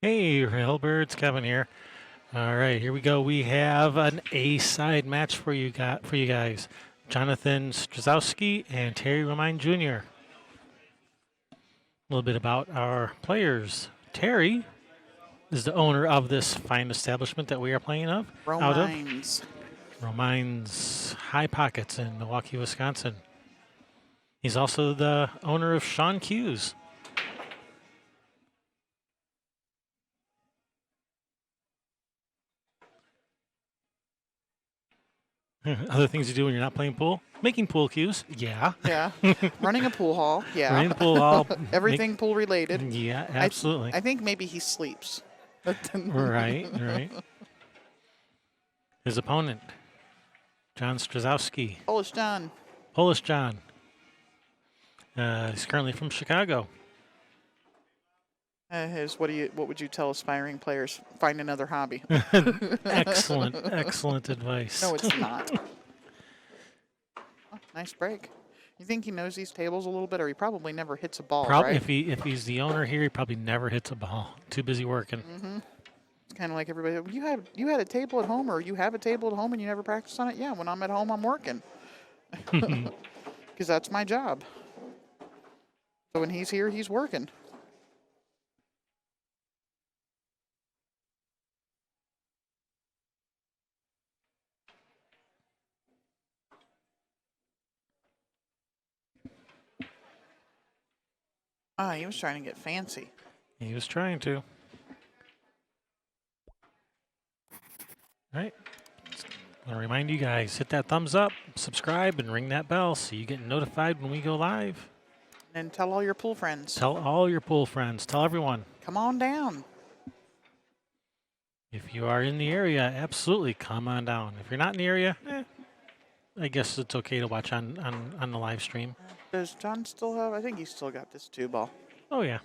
Hey, Railbirds, Kevin here. All right, here we go. We have an A-side match for you guys. Jonathan Strzezewski and Terry Romine Jr. A little bit about our players. Terry is the owner of this fine establishment that we are playing out of. Romines. Romine's High Pockets in Milwaukee, Wisconsin. He's also the owner of Sean Q's. Other things you do when you're not playing pool? Making pool cues. Yeah. Yeah. Running a pool hall. Yeah. Running the pool hall. Everything pool related. Yeah, absolutely. I think maybe he sleeps. Right. His opponent, John Strzezewski. Polish John. Polish John. He's currently from Chicago. What would you tell aspiring players? Find another hobby. Excellent advice. No, it's not. Oh, nice break. You think he knows these tables a little bit, or he probably never hits a ball, right? If he's the owner here, he probably never hits a ball. Too busy working. Mm-hmm. It's kind of like everybody. You had a table at home, or you have a table at home and you never practice on it. Yeah, when I'm at home, I'm working because that's my job. So when he's here, he's working. Ah, he was trying to get fancy. He was trying to. All right. I want to remind you guys, hit that thumbs up, subscribe, and ring that bell so you get notified when we go live. And tell all your pool friends. Tell all your pool friends. Tell everyone. Come on down. If you are in the area, absolutely come on down. If you're not in the area, I guess it's okay to watch on the live stream. Does John still have? I think he's still got this 2-ball. Oh, yeah.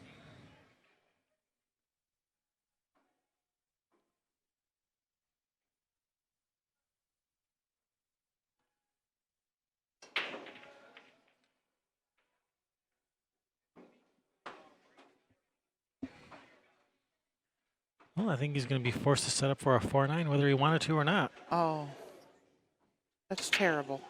Well, I think he's going to be forced to set up for a 4-9, whether he wanted to or not. Oh, that's terrible.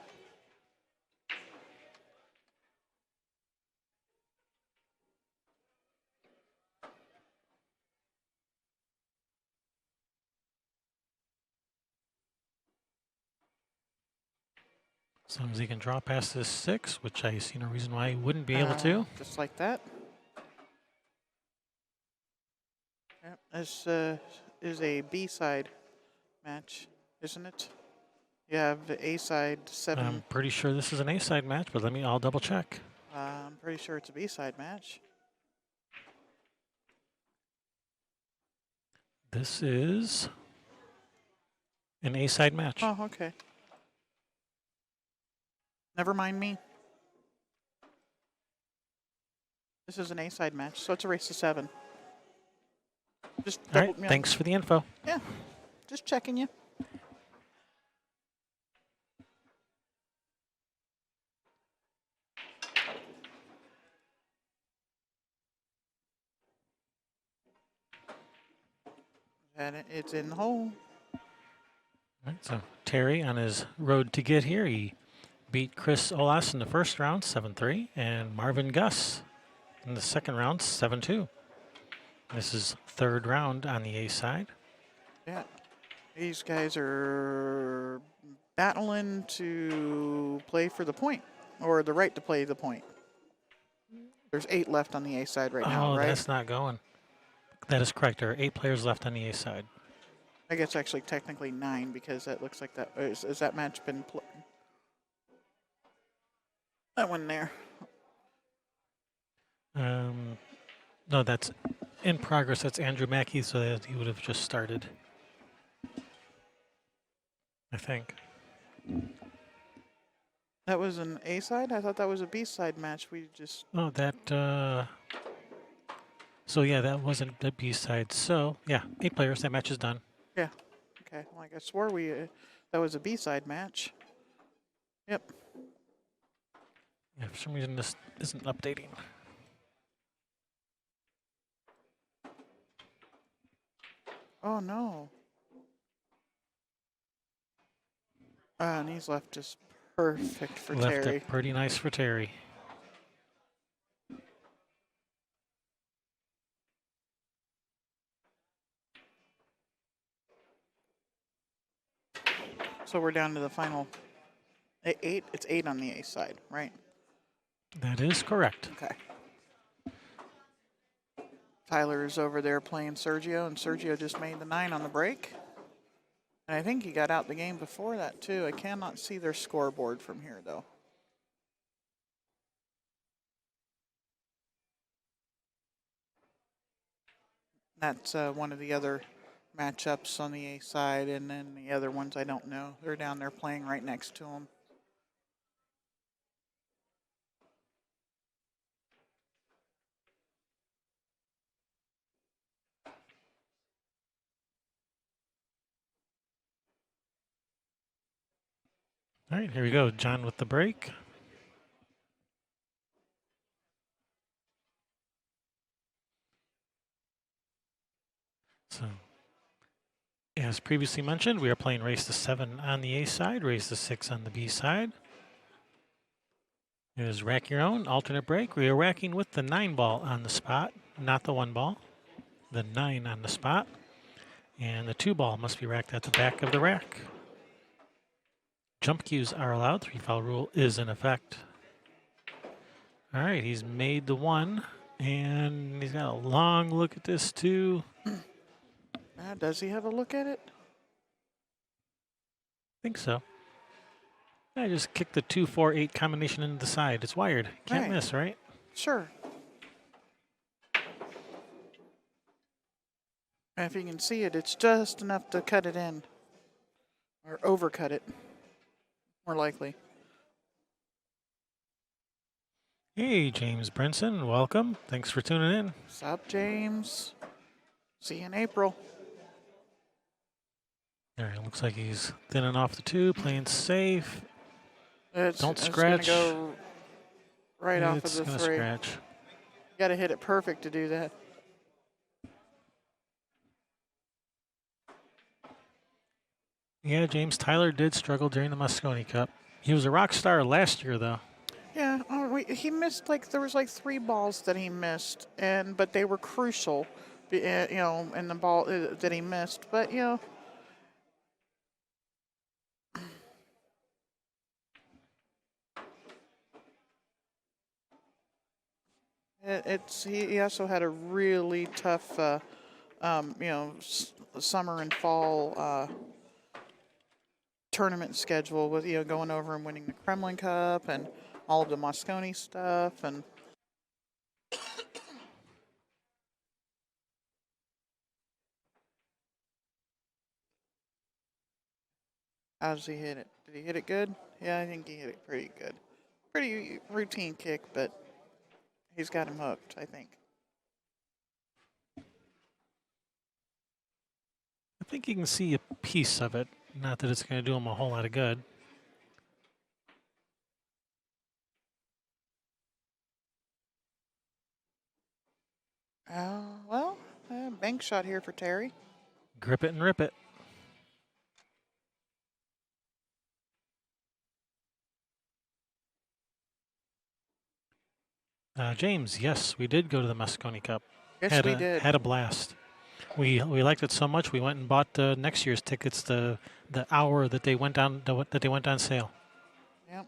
As long as he can draw past this 6, which I see no reason why he wouldn't be able to. Just like that. Yep, this is a B-side match, isn't it? You have the A-side 7. I'm pretty sure this is an A-side match, but I'll double check. I'm pretty sure it's a B-side match. This is an A-side match. Oh, okay. Never mind me. This is an A-side match, so it's a race to 7. Just all right, thanks for the info. Yeah, just checking you. And it's in the hole. All right, so Terry on his road to get here, he beat Chris Olas in the first round, 7-3, and Marvin Gus in the second round, 7-2. This is third round on the A side. Yeah, these guys are battling to play for the point, or the right to play the point. There's 8 left on the A side right now, right? Oh, that's not going. That is correct. There are 8 players left on the A side. I guess actually technically 9 because that looks like that. Has that match been played? That one there. No, that's in progress. That's Andrew Mackey, so that he would have just started. I think. That was an A side? I thought that was a B side match. We just. Oh, that. So yeah, that wasn't the B side. So yeah, 8 players. That match is done. Yeah. Okay. Well, I swore that was a B side match. Yep. Yeah, for some reason this isn't updating. Oh, no. And he's left just perfect for Left Terry. it pretty nice for Terry. So we're down to the final 8. It's 8 on the ace side, right? That is correct. Okay. Tyler's over there playing Sergio, and Sergio just made the 9 on the break. And I think he got out the game before that, too. I cannot see their scoreboard from here, though. That's one of the other matchups on the A side, and then the other ones I don't know. They're down there playing right next to him. All right, here we go. John with the break. So, as previously mentioned, we are playing race to 7 on the A side, race to 6 on the B side. It is rack your own, alternate break. We are racking with the 9 ball on the spot, not the 1 ball. The 9 on the spot. And the 2 ball must be racked at the back of the rack. Jump cues are allowed. 3 foul rule is in effect. All right, he's made the 1, and he's got a long look at this too. Does he have a look at it? I think so. I just kicked the 2-4-8 combination into the side. It's wired. Can't Right. miss, right? Sure. And if you can see it, it's just enough to cut it in. Or overcut it. More likely. Hey, James Brinson, welcome. Thanks for tuning in. What's up, James? See you in April. All right, looks like he's thinning off the 2, playing safe. Don't scratch. It's going to go right off of It's the gonna 3. scratch. You got to hit it perfect to do that. Yeah, James Tyler did struggle during the Moscone Cup. He was a rock star last year, though. Yeah, he missed there was 3 balls that he missed, but they were crucial, in the ball that he missed. But he also had a really tough, summer and fall tournament schedule with going over and winning the Kremlin Cup and all of the Moscone stuff and. How does he hit it? Did he hit it good? Yeah, I think he hit it pretty good. Pretty routine kick, but he's got him hooked, I think. I think you can see a piece of it. Not that it's going to do him a whole lot of good. Well, bank shot here for Terry. Grip it and rip it. James, yes, we did go to the Moscone Cup. Yes, we did. Had a blast. We liked it so much we went and bought next year's tickets the hour that they went on sale. Yep.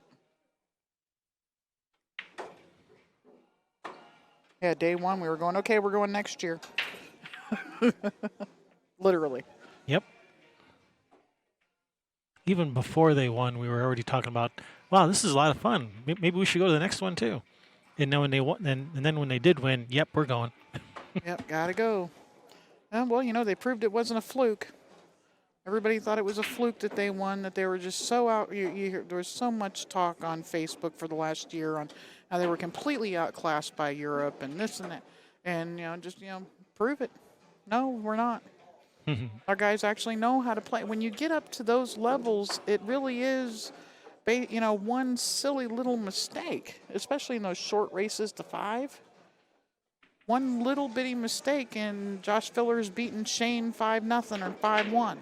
Yeah, day 1 we were going. Okay, we're going next year. Literally. Yep. Even before they won, we were already talking about, wow, this is a lot of fun. Maybe we should go to the next one too. And then when they won, and then when they did win, yep, we're going. Yep, gotta go. Well, they proved it wasn't a fluke. Everybody thought it was a fluke that they won, that they were just so out. There was so much talk on Facebook for the last year on how they were completely outclassed by Europe and this and that. And, prove it. No, we're not. Our guys actually know how to play. When you get up to those levels, it really is, one silly little mistake, especially in those short races to 5. one little bitty mistake and Josh Filler's beating Shane 5-0 or 5-1.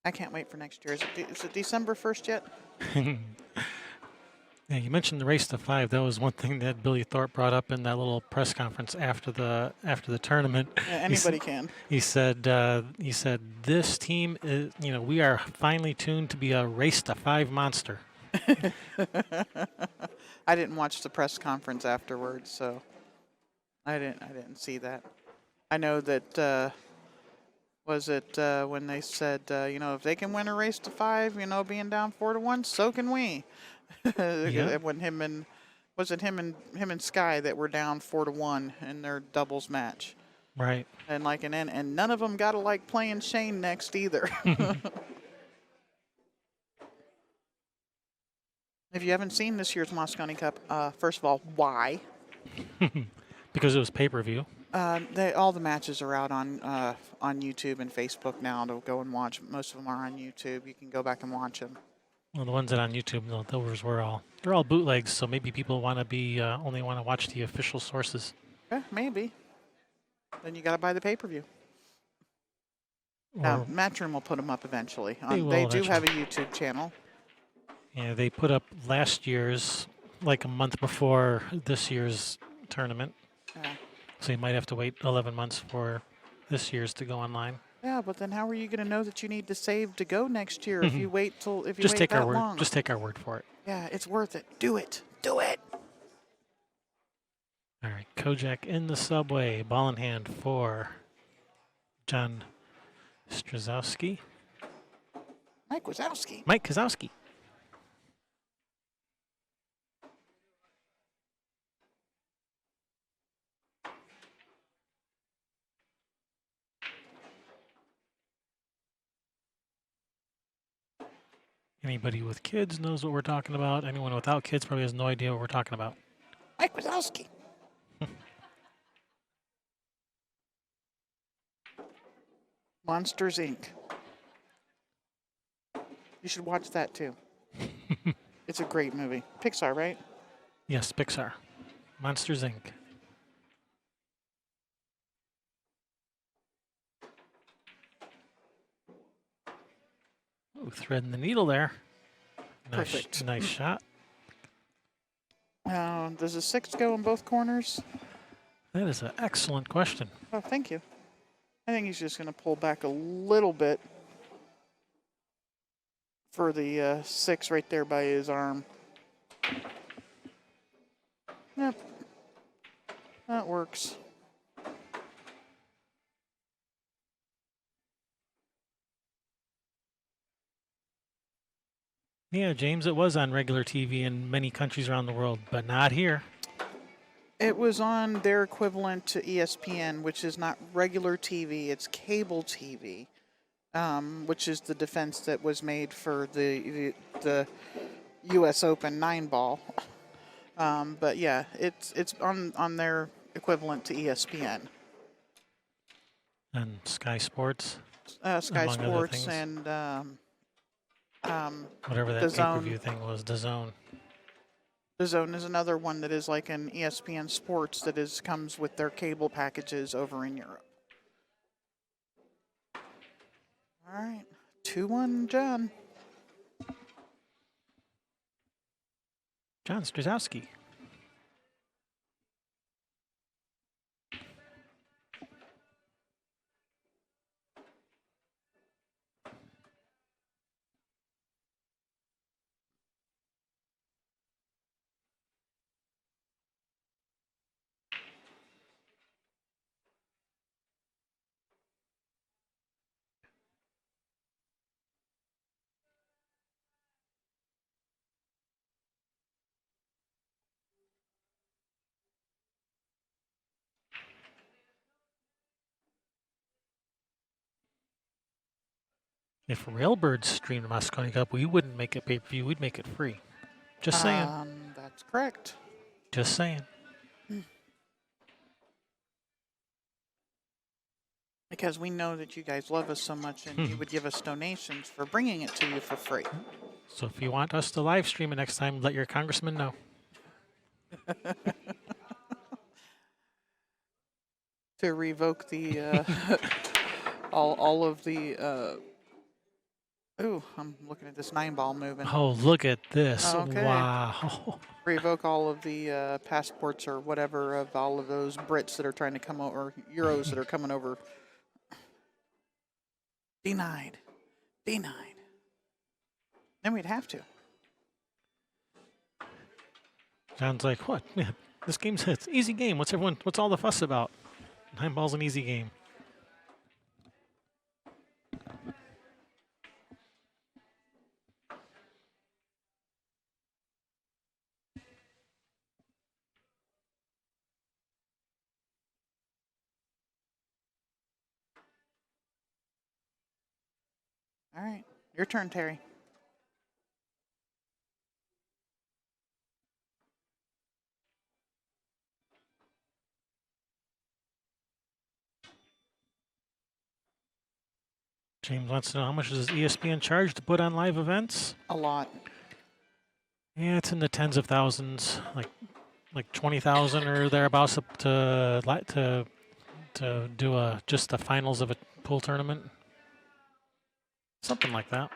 I can't wait for next year. Is it December 1st yet? Yeah, you mentioned the race to 5. That was one thing that Billy Thorpe brought up in that little press conference after the tournament. Yeah, anybody can. He said this team is, we are finely tuned to be a race to 5 monster. I didn't watch the press conference afterwards, so I didn't see that. I know that was it when they said if they can win a race to 5, being down 4-1, so can we. Yeah. When him and Sky that were down 4-1 in their doubles match. Right. And and none of them got to like playing Shane next either. If you haven't seen this year's Moscone Cup, first of all, why? Because it was pay-per-view. All the matches are out on YouTube and Facebook now to go and watch. Most of them are on YouTube. You can go back and watch them. Well, the ones that on YouTube, those were they're all bootlegs. So maybe people want to be only want to watch the official sources. Yeah, maybe. Then you got to buy the pay-per-view. Now, Matchroom will put them up eventually. They do have a YouTube channel. Yeah, they put up last year's like a month before this year's tournament. Yeah. So you might have to wait 11 months for this year's to go online. Yeah, but then how are you going to know that you need to save to go next year if you wait till if you Just wait take that our word. long? Just take our word for it. Yeah, it's worth it. Do it. Do it. All right, Kojak in the subway, ball in hand for John Strzezewski. Mike Wazowski. Mike Kozowski. Anybody with kids knows what we're talking about. Anyone without kids probably has no idea what we're talking about. Mike Wazowski. Monsters, Inc. You should watch that too. It's a great movie. Pixar, right? Yes, Pixar. Monsters, Inc. Ooh, threading the needle there. Perfect. Nice shot. Does a 6 go in both corners? That is an excellent question. Oh, thank you. I think he's just going to pull back a little bit for the 6 right there by his arm. Yep. That works. Yeah, James, it was on regular TV in many countries around the world, but not here. It was on their equivalent to ESPN, which is not regular TV, it's cable TV, which is the defense that was made for the U.S. Open 9-ball. But yeah, it's on their equivalent to ESPN. And Sky Sports. Sky Sports and whatever that pay-per-view thing was, DAZN. DAZN is another one that is like an ESPN Sports that comes with their cable packages over in Europe. All right, 2-1, John. John Strzezewski. If Railbird streamed the Moscone Cup, we wouldn't make it pay-per-view. We'd make it free. Just saying. That's correct. Just saying. Because we know that you guys love us so much and you would give us donations for bringing it to you for free. So if you want us to live stream it next time, let your congressman know. To revoke the all of the ooh, I'm looking at this 9-ball moving. Oh, look at this. Okay. Wow. Revoke all of the passports or whatever of all of those Brits that are trying to come over, or Euros that are coming over. Denied. Denied. Then we'd have to. John's like, what? Yeah, this game's it's an easy game. What's all the fuss about? 9 ball's an easy game. All right. Your turn, Terry. James wants to know how much does ESPN charge to put on live events? A lot. Yeah, it's in the tens of thousands, like 20,000 or thereabouts to do just the finals of a pool tournament, something like that.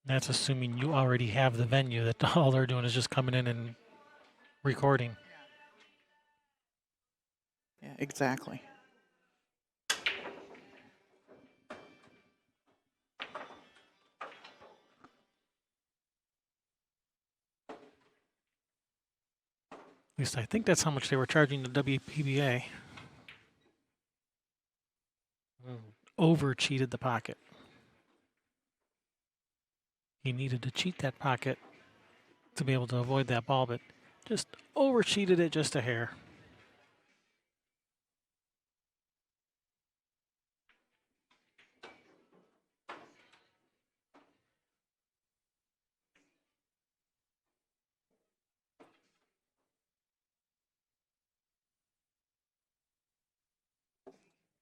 That's assuming you already have the venue that all they're doing is just coming in and recording. Yeah, exactly. At least I think that's how much they were charging the WPBA. Over cheated the pocket. He needed to cheat that pocket to be able to avoid that ball, but just over cheated it just a hair.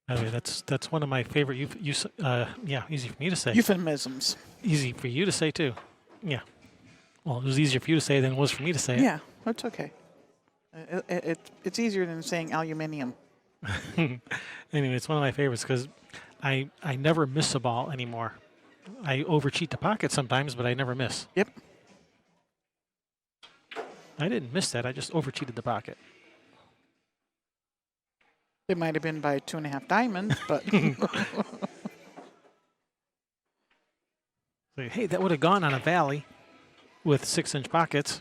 By the way, that's one of my favorite. Yeah, easy for me to say. Euphemisms. Easy for you to say too. Yeah. Well, it was easier for you to say than it was for me to say. Yeah, that's okay. It's easier than saying aluminium. Anyway, it's one of my favorites because I never miss a ball anymore. I overcheat the pocket sometimes, but I never miss. Yep. I didn't miss that. I just overcheated the pocket. It might have been by 2.5 diamonds, but Like, hey, that would have gone on a valley with 6-inch pockets.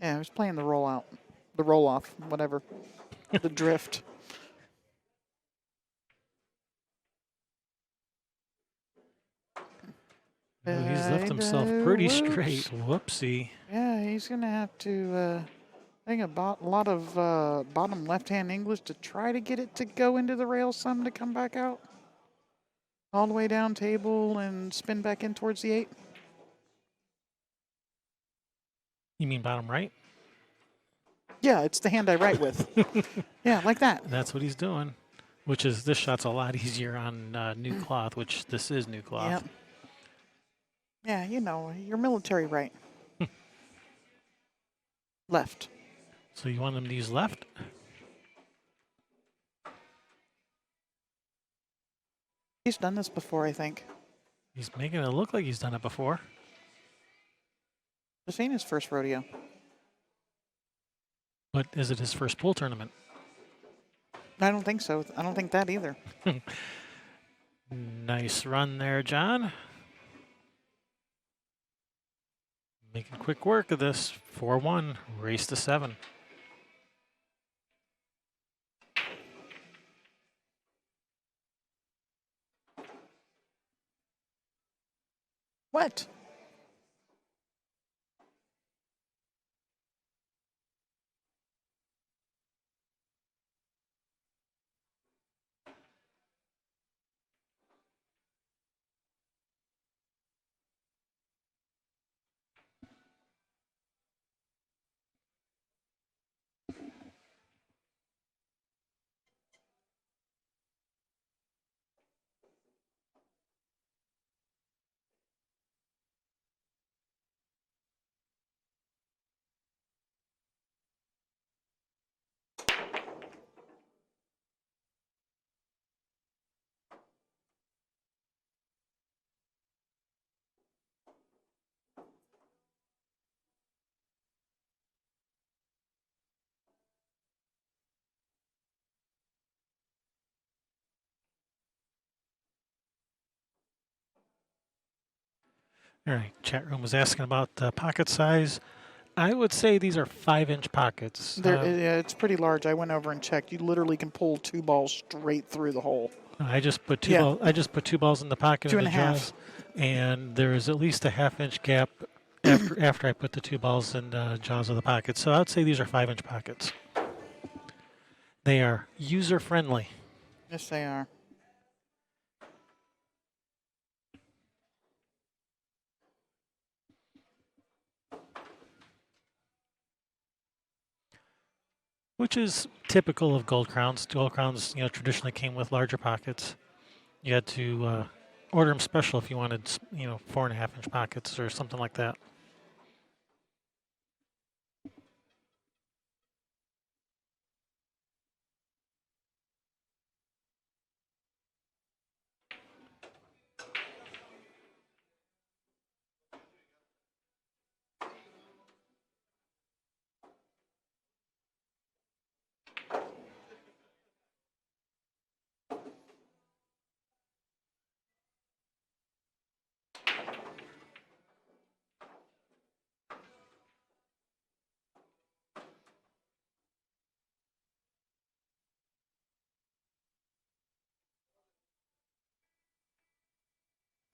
yeah, I was playing the rollout, the roll off, whatever, the drift. Ooh, he's left himself pretty Whoops. straight. Whoopsie. Yeah, he's gonna have to. I think a lot of bottom left-hand English to try to get it to go into the rail some to come back out. All the way down table and spin back in towards the 8. You mean bottom right? Yeah, it's the hand I write with. Yeah, like that. That's what he's doing. Which is, this shot's a lot easier on new cloth, which this is new cloth. Yep. Yeah, you know, your military right. Left. So you want him to use left? He's done this before, I think. He's making it look like he's done it before. This ain't his first rodeo. But is it his first pool tournament? I don't think so. I don't think that either. Nice run there, John. Making quick work of this. 4-1, race to 7. What? All right, chat room was asking about the pocket size. I would say these are 5-inch pockets. Yeah, it's pretty large. I went over and checked. You literally can pull 2 balls straight through the hole. I just put two Yeah. balls. I just put 2 balls in the pocket 2 of and the a half. jaws, and there is at least a 1/2-inch gap after I put the 2 balls in the jaws of the pocket. So I would say these are 5-inch pockets. They are user friendly. Yes, they are. Which is typical of gold crowns. Gold crowns, traditionally came with larger pockets. You had to order them special if you wanted, 4.5-inch pockets or something like that.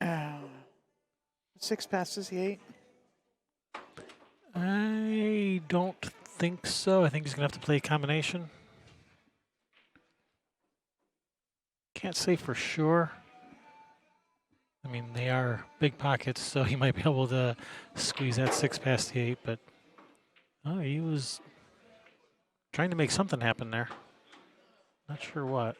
Uh, 6 passes the 8. I don't think so. I think he's going to have to play a combination. Can't say for sure. I mean, they are big pockets, so he might be able to squeeze that 6 past the 8, but he was trying to make something happen there. Not sure what.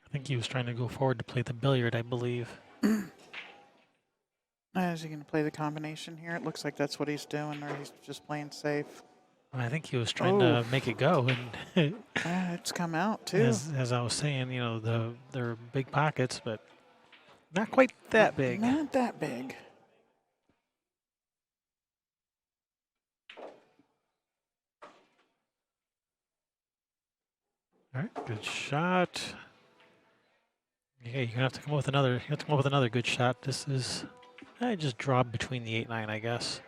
I think he was trying to go forward to play the billiard, I believe. Is he going to play the combination here? It looks like that's what he's doing, or he's just playing safe. I think he was trying to make it go, and It's come out too. as I was saying, they're big pockets, but not quite that big. Not that big. All right, good shot. Yeah, you're gonna have to come up with another. You have to come up with another good shot. This is, I just draw between the 8-9, I guess.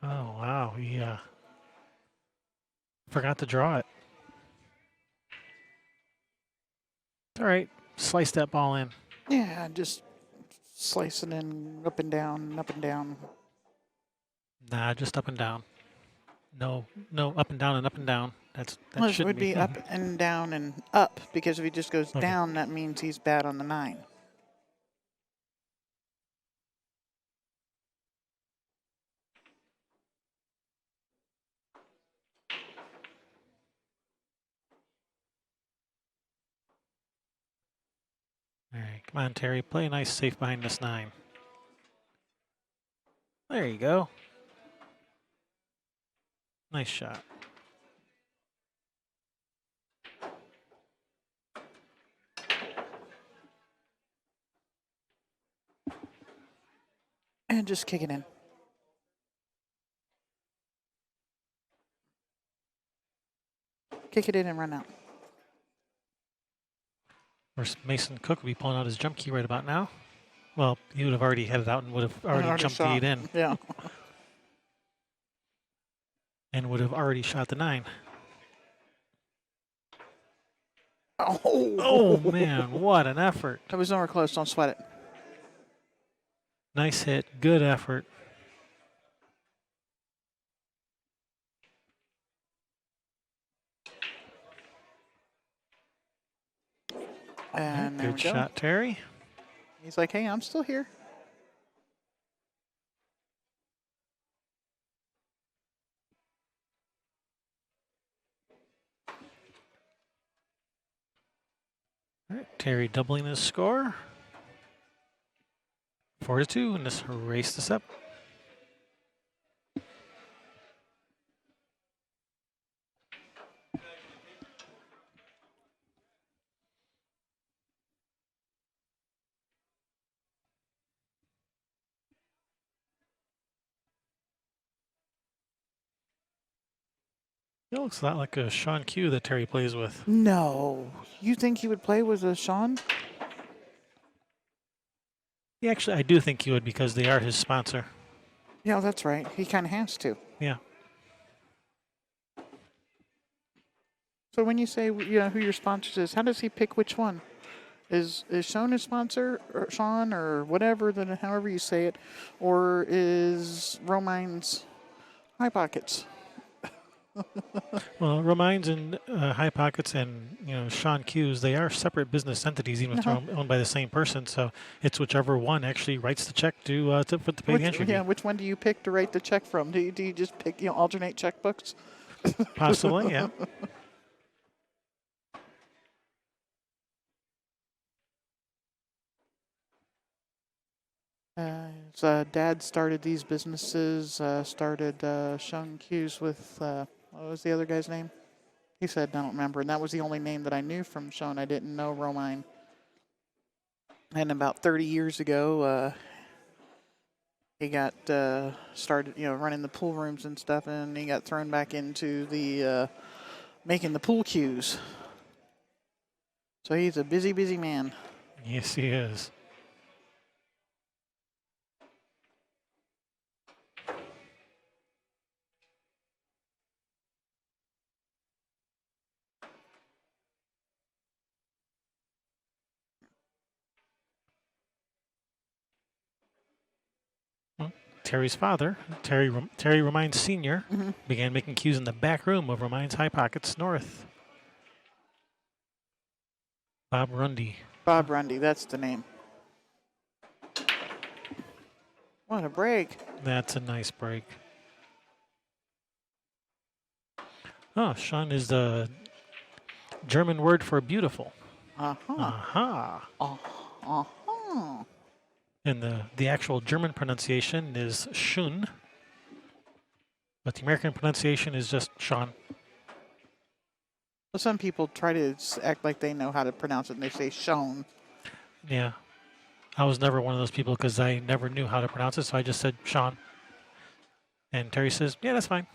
Oh wow, he forgot to draw it. All right, slice that ball in. Yeah, just slicing in up and down, up and down. Nah, just up and down. No, up and down and up and down. That Well, it shouldn't would be up and down and up, because if he just goes down, that means he's bad on the 9. All right, come on, Terry. Play a nice safe behind this 9. There you go. Nice shot. And just kick it in. Kick it in and run out. Or Mason Cook would be pulling out his jump key right about now. Well, he would have already headed out and would have already jump keyed in. Yeah. And would have already shot the 9. Oh man, what an effort. That was nowhere close. Don't sweat it. Nice hit, good effort. And there good we go. shot, Terry. He's like, hey, I'm still here. All right, Terry doubling his score. 4-2 in this race this up. It looks a lot like a Sean Q that Terry plays with. No. You think he would play with a Sean? Yeah, actually, I do think he would because they are his sponsor. Yeah, that's right. He kind of has to. Yeah. So when you say who your sponsor is, how does he pick which one? Is Sean his sponsor, or Sean, or whatever, however you say it, or is Romine's High Pockets? Well, Romines and High Pockets and Sean Q's, they are separate business entities, even if they're owned by the same person. So it's whichever one actually writes the check to pay the entry fee. Which one do you pick to write the check from? Do you just pick alternate checkbooks? Possibly, yeah. His dad started these businesses. Started Sean Q's with what was the other guy's name? He said, I don't remember, and that was the only name that I knew from Sean. I didn't know Romine. And about 30 years ago, he got started, running the pool rooms and stuff, and he got thrown back into the making the pool cues. So he's a busy, busy man. Yes, he is. Terry's father, Terry Romine Sr., began making cues in the back room of Romine's High Pockets North. Bob Rundy. Bob Rundy, that's the name. What a break. That's a nice break. Oh, Sean is the German word for beautiful. Uh-huh. Aha. Uh-huh. And the actual German pronunciation is Schön, but the American pronunciation is just Sean. Well, some people try to act like they know how to pronounce it, and they say Sean. Yeah. I was never one of those people because I never knew how to pronounce it, so I just said Sean. And Terry says, yeah, that's fine.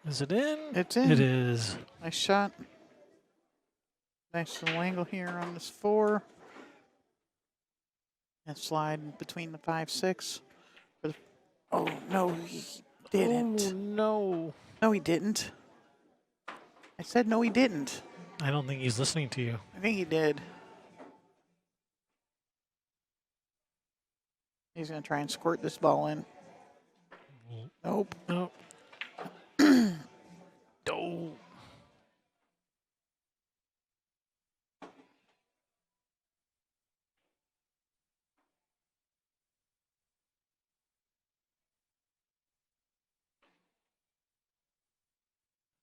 Is it in? It's in. It is. Nice shot. Nice little angle here on this 4. And slide between the 5-6. Oh, no, he didn't. Oh, no. No, he didn't. I said no, he didn't. I don't think he's listening to you. I think he did. He's going to try and squirt this ball in. Nope. Nope. Oh.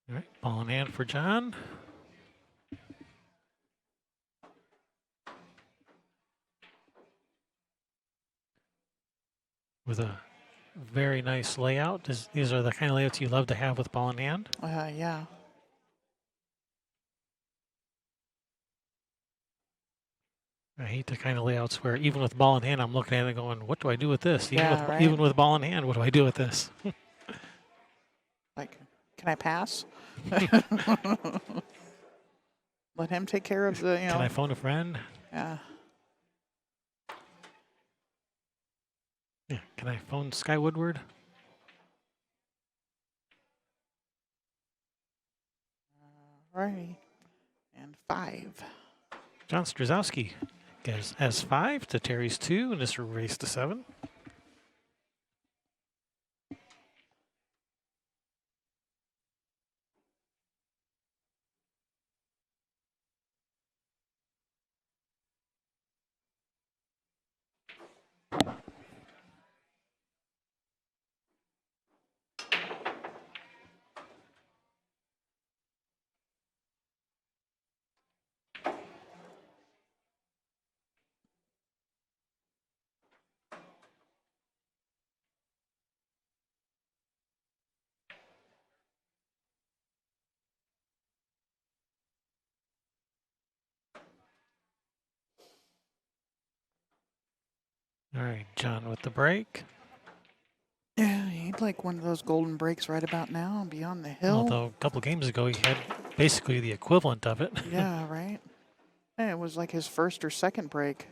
All right, ball in hand for John. With a very nice layout. These are the kind of layouts you love to have with ball in hand. Yeah. I hate the kind of layouts where even with ball in hand, I'm looking at it going, what do I do with this? Yeah, Even with ball in hand, what do I do with this? Like, can I pass? Let him take care of the, Can I phone a friend? Yeah. Yeah. Can I phone Sky Woodward? Righty. And 5. John Strzezewski has 5 to Terry's 2 in this race to 7. All right, John with the break. Yeah, he'd like one of those golden breaks right about now and be on the hill. Although a couple games ago he had basically the equivalent of it. Yeah, right. And it was like his first or second break.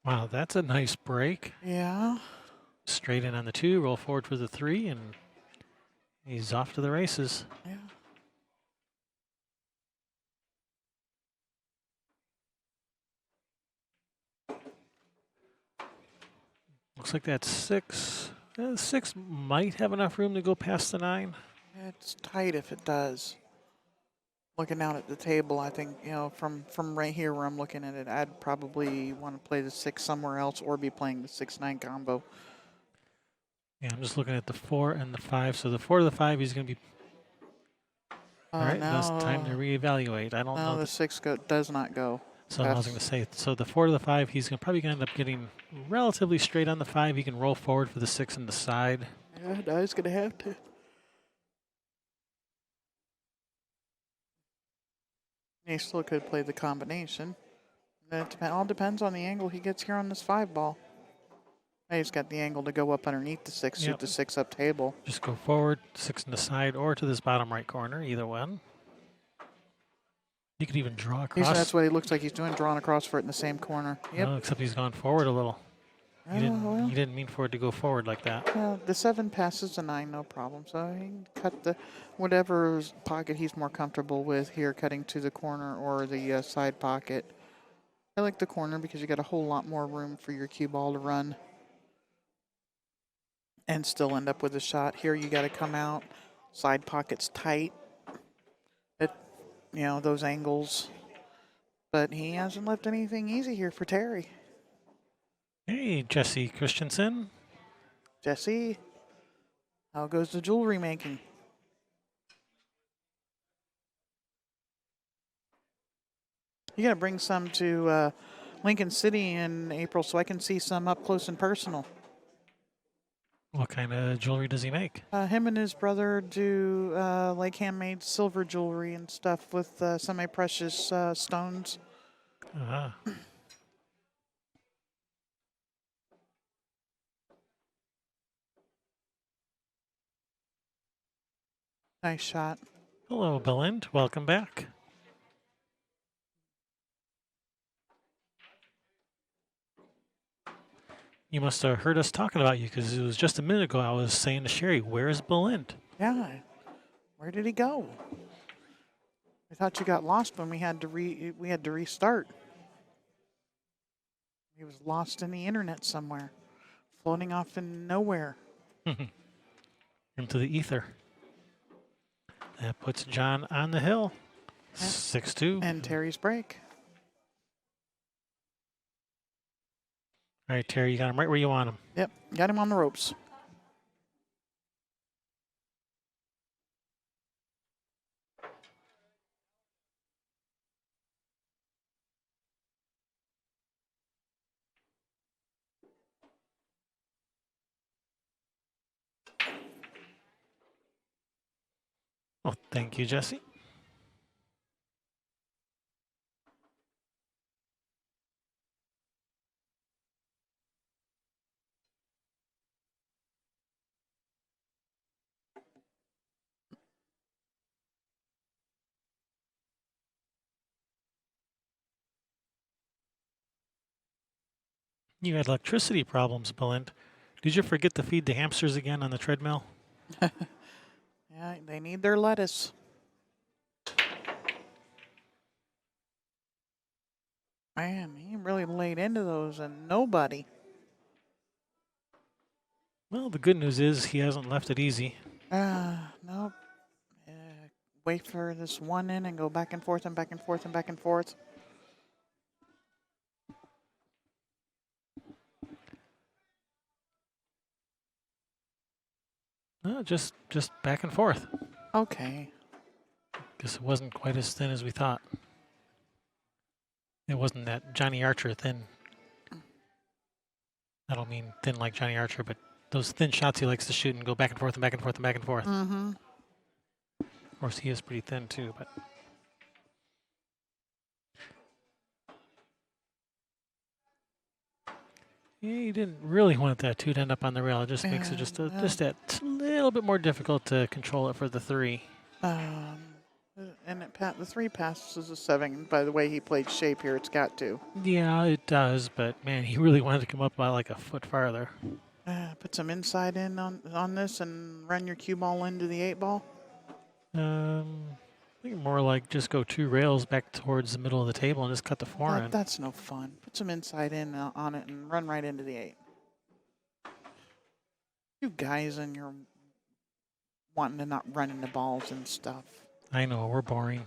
Wow, that's a nice break. Yeah. Straight in on the 2, roll forward for the 3, and he's off to the races. Yeah. Looks like that's 6. 6 might have enough room to go past the 9. It's tight if it does. Looking out at the table, I think, you know, from right here where I'm looking at it, I'd probably want to play the 6 somewhere else or be playing the 6-9 combo. Yeah, I'm just looking at the 4 and the 5. So the 4 to the 5, he's going to be. All right, that's time to reevaluate. I don't know. No, the 6 does not go. So I was going to say, so the 4 to the 5, he's probably going to end up getting relatively straight on the 5. He can roll forward for the 6 and the side. Yeah, no, he's going to have to. He still could play the combination. It all depends on the angle he gets here on this 5 ball. He's got the angle to go up underneath the 6, shoot the 6 up table. Just go forward, 6 in the side, or to this bottom right corner, either one. You could even draw across. That's what he looks like he's doing, drawing across for it in the same corner. Yep. No, except he's gone forward a little. He didn't mean for it to go forward like that. The 7 passes the 9, no problem. So he can cut the whatever pocket he's more comfortable with here, cutting to the corner or the side pocket. I like the corner because you got a whole lot more room for your cue ball to run and still end up with a shot. Here you got to come out, side pocket's tight. You know, those angles. But he hasn't left anything easy here for Terry. Hey, Jesse Christensen. Jesse, how goes the jewelry making? You gotta bring some to Lincoln City in April so I can see some up close and personal. What kind of jewelry does he make? Him and his brother do like handmade silver jewelry and stuff with semi-precious stones. Nice shot. Hello, Belind. Welcome back. You must have heard us talking about you because it was just a minute ago I was saying to Sherry, where is Belind? Yeah, where did he go? I thought you got lost when we had to restart. He was lost in the internet somewhere, floating off in nowhere. Into the ether. That puts John on the hill. 6-2. And Terry's break. All right, Terry, you got him right where you want him. Yep, got him on the ropes. Well, thank you, Jesse. You had electricity problems, Belind. Did you forget to feed the hamsters again on the treadmill? Yeah, they need their lettuce. Man, he really laid into those and nobody. Well, the good news is he hasn't left it easy. Nope. Wait for this one in and go back and forth and back and forth and back and forth. Just back and forth. Okay. Guess it wasn't quite as thin as we thought. It wasn't that Johnny Archer thin. I don't mean thin like Johnny Archer, but those thin shots he likes to shoot and go back and forth and back and forth and back and forth. Mm-hmm. Of course, he is pretty thin too, but. He didn't really want that 2 to end up on the rail. It just makes it just that little bit more difficult to control it for the 3. And the 3 passes a 7. By the way he played shape here, it's got to. Yeah, it does, but man, he really wanted to come up by like a foot farther. Put some inside in on this and run your cue ball into the 8 ball. I think more like just go 2 rails back towards the middle of the table and just cut the 4 in. That's no fun. Put some inside in on it and run right into the 8. You guys and you're wanting to not run into balls and stuff. I know, we're boring.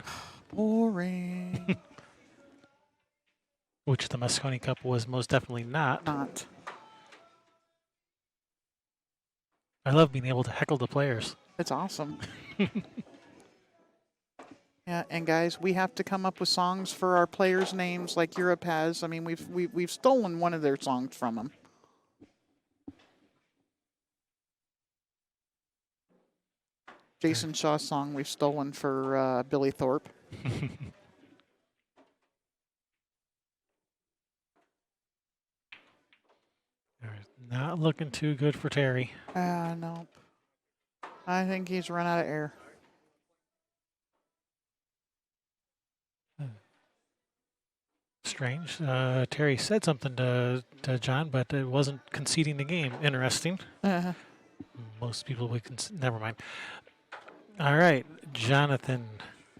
Boring. Which the Moscone Cup was most definitely not. Not. I love being able to heckle the players. It's awesome. Yeah, and guys, we have to come up with songs for our players' names like Europe has. I mean, we've stolen one of their songs from them. Jason Shaw's song we've stolen for Billy Thorpe. Not looking too good for Terry. Nope. I think he's run out of air. Strange. Terry said something to John, but it wasn't conceding the game. Interesting. Most people would never mind. All right, Jonathan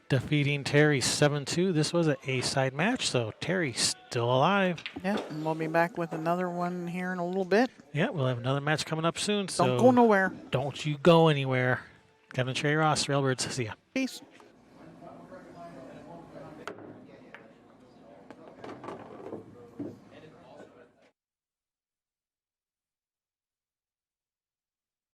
defeating Terry 7-2. This was an A-side match, so Terry's still alive. Yeah, and we'll be back with another one here in a little bit. Yeah, we'll have another match coming up soon. So don't go nowhere. Don't you go anywhere. Kevin Cherry Ross, Railbirds. See ya. Peace.